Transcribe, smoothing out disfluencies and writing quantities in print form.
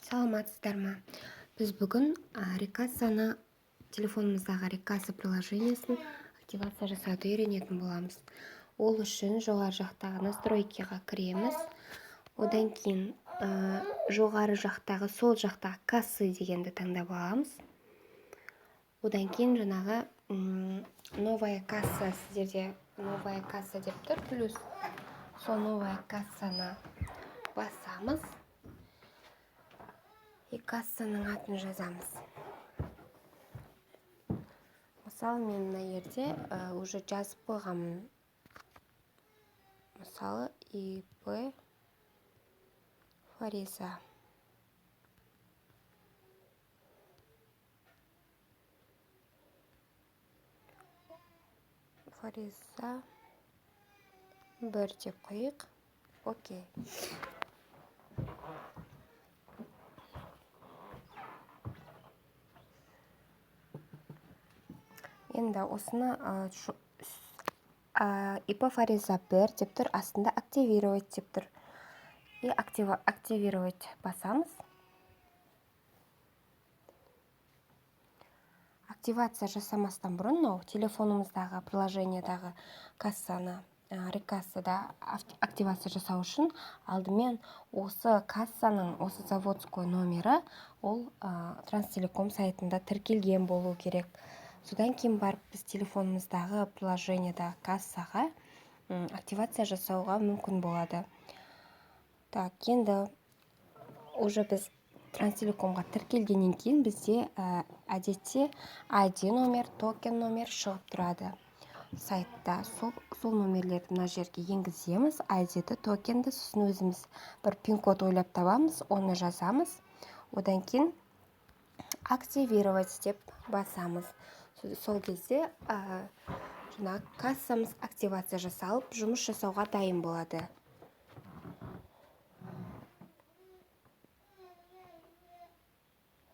Саламатсыздар ма? Біз бүгін рекассаны, телефонымыздағы рекасса приложениесін активация жасауды үйренетін боламыз. Ол үшін жоғары жақтағы настройкаға кіреміз. Одан кейін жоғары жақтағы, сол жақтағы кассы дегенді таңдап аламыз. Одан кейін жаңағы новая касса, сіздерде новая касса деп тұр, плюс сол новая кассаны басамыз. И кассаның атын жазамыз. Мысалы, мен мына жерде уже жазып қойғанмын. Мысалы, ИП Фариза. Фариза 1 деп қойық. Окей. Енді осыны ИП Фариза 1 деп тұр, астында активировать деп тұр. И активировать басамыз. Активация жасамастан бұрын, телефонымыздағы приложениедағы кассаны, рекассада активация жасау үшін алдымен осы кассаның, осы заводской номері, ол Транстелеком сайтында тіркелген болу керек. Содан кейін барып біз телефонымыздағы приложениедағы кассаға активация жасауға мүмкін болады. Так, енді уже біз Транстелекомға тіркелгеннен кейін бізде әдетте ID номер, токен номер шығып тұрады сайтта. Сол номерлерді мына жерге енгіземіз. ID-ді, токенді, сосын өзіміз бір пин-код ойлап табамыз, оны жазамыз. Одан кейін активировать деп басамыз. Сол кезде кассамыз активация жасалып, жұмыс жасауға дайын болады.